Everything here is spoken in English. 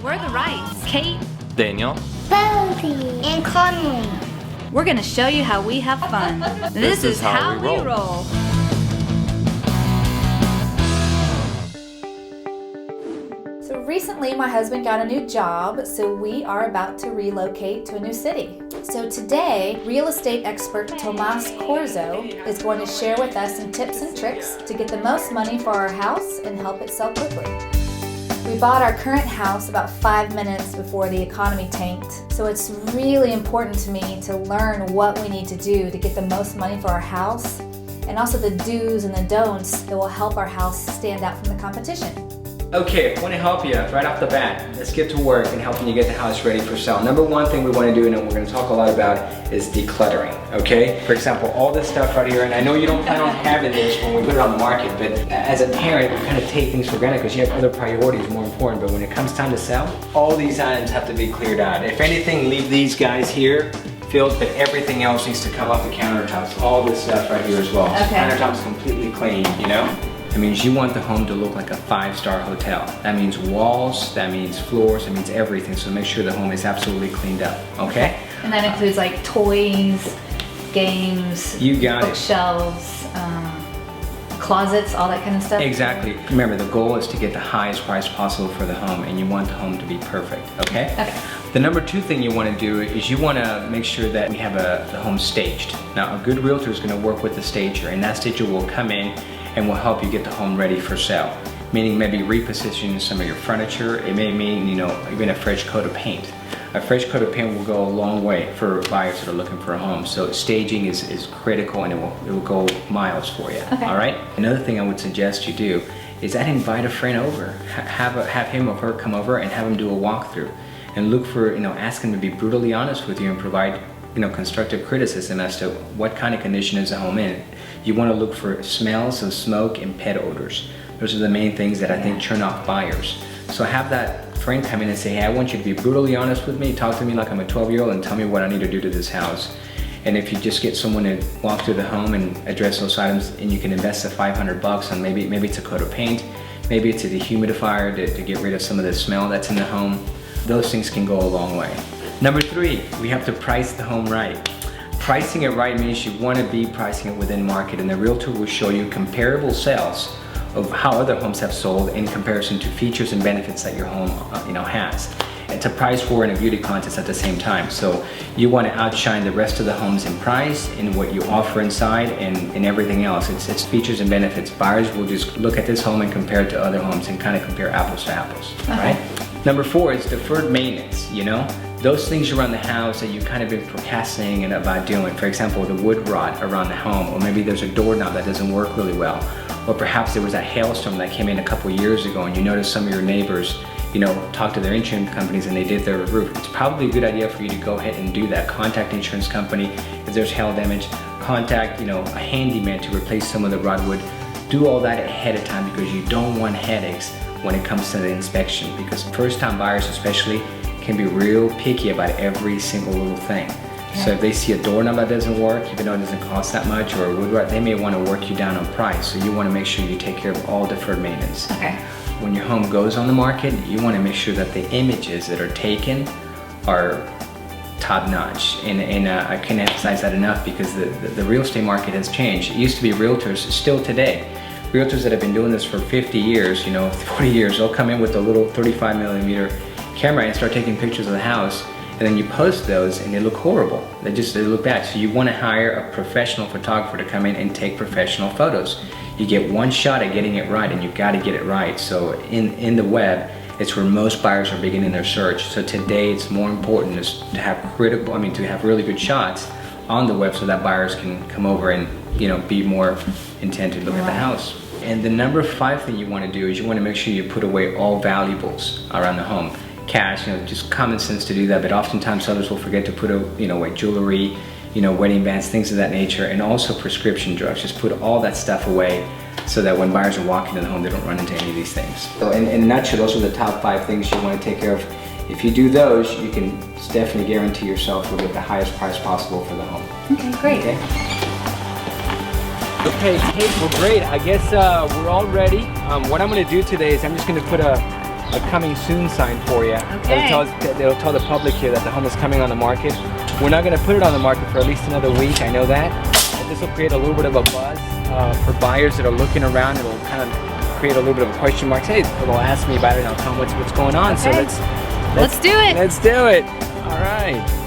we're the Wrights. Kate, Daniel, Bodie, and Conley. we're gonna show you how we have fun. This is how we roll. So recently my husband got a new job, so we are about to relocate to a new city. So today, real estate expert Tomas Corzo is going to share with us some tips and tricks to get the most money for our house and help it sell quickly. We bought our current house about 5 minutes before the economy tanked, so it's really important to me to learn what we need to do to get the most money for our house, and also the do's and the don'ts that will help our house stand out from the competition. Okay, I want to help you right off the bat. Let's get to work and helping you get the house ready for sale. Number one thing we want to do, and we're going to talk a lot about, is decluttering, okay? For example, all this stuff right here, and I know you don't plan on having this when we put it on the market, but as a parent, we kind of take things for granted because you have other priorities more important, but when it comes time to sell, all these items have to be cleared out. If anything, leave these guys here filled, but everything else needs to come off the countertops. All this stuff right here as well. Okay. So countertops completely clean, you know? That means you want the home to look like a 5-star hotel. That means walls, that means floors, that means everything. So make sure the home is absolutely cleaned up, okay? And that includes like toys, games, You got it. bookshelves, closets, all that kind of stuff. Exactly. Remember, the goal is to get the highest price possible for the home, and you want the home to be perfect, okay? Okay. The number 2 thing you want to do is you want to make sure that we have the home staged. Now, a good realtor is going to work with the stager, and that stager will come in and will help you get the home ready for sale. Meaning maybe repositioning some of your furniture. It may mean, you know, even a fresh coat of paint. A fresh coat of paint will go a long way for buyers that are looking for a home. So staging is critical, and it will go miles for you. Okay. All right. Another thing I would suggest you do is I'd invite a friend over. Have him or her come over and have him do a walkthrough, and look for, you know, ask him to be brutally honest with you and provide, you know, constructive criticism as to what kind of condition is the home in. You want to look for smells of smoke and pet odors. Those are the main things that I think turn off buyers. So have that friend come in and say, hey, I want you to be brutally honest with me, talk to me like I'm a 12-year-old and tell me what I need to do to this house. And if you just get someone to walk through the home and address those items, and you can invest the $500 on maybe it's a coat of paint, maybe it's a dehumidifier to get rid of some of the smell that's in the home. Those things can go a long way. Number 3, we have to price the home right. Pricing it right means you want to be pricing it within market, and the realtor will show you comparable sales of how other homes have sold in comparison to features and benefits that your home has. It's a price war and a beauty contest at the same time. So you want to outshine the rest of the homes in price, in what you offer inside, and everything else. It's features and benefits. Buyers will just look at this home and compare it to other homes and kind of compare apples to apples, right? Number 4 is deferred maintenance, you know? Those things around the house that you kind of been procrastinating about doing. For example, the wood rot around the home, or maybe there's a doorknob that doesn't work really well. Or perhaps there was that hailstorm that came in a couple years ago and you noticed some of your neighbors, you know, talk to their insurance companies and they did their roof. It's probably a good idea for you to go ahead and do that. Contact insurance company if there's hail damage. Contact, you know, a handyman to replace some of the rot wood. Do all that ahead of time because you don't want headaches when it comes to the inspection, because first-time buyers especially can be real picky about every single little thing. So if they see a doorknob that doesn't work, even though it doesn't cost that much, or a wood rot, they may want to work you down on price. So you want to make sure you take care of all deferred maintenance. Okay. When your home goes on the market, you want to make sure that the images that are taken are top-notch. And I can't emphasize that enough, because the real estate market has changed. It used to be realtors, still today, realtors that have been doing this for 50 years, you know, 40 years, they'll come in with a little 35mm camera and start taking pictures of the house, and then you post those and they look horrible. They look bad. So you want to hire a professional photographer to come in and take professional photos. You get one shot at getting it right, and you've got to get it right. So in the web, it's where most buyers are beginning their search. So today it's more important to have really good shots on the web so that buyers can come over and, you know, be more intent to look at the house. And the number 5 thing you want to do is you want to make sure you put away all valuables around the home. Cash, you know, just common sense to do that, but oftentimes sellers will forget to put away jewelry, you know, wedding bands, things of that nature, and also prescription drugs. Just put all that stuff away so that when buyers are walking in the home, they don't run into any of these things. So in a nutshell, those are the top 5 things you want to take care of. If you do those, you can definitely guarantee yourself you'll get the highest price possible for the home. Okay, great. Okay, Kate, well great. I guess we're all ready. What I'm going to do today is I'm just going to put a a coming soon sign for you. Okay. It'll tell the public here that the home is coming on the market. We're not going to put it on the market for at least another week, I know that. But this will create a little bit of a buzz for buyers that are looking around. It'll kind of create a little bit of a question mark. Hey, they'll ask me about it and I'll tell them what's going on. So Okay. let's do it. Let's do it. All right.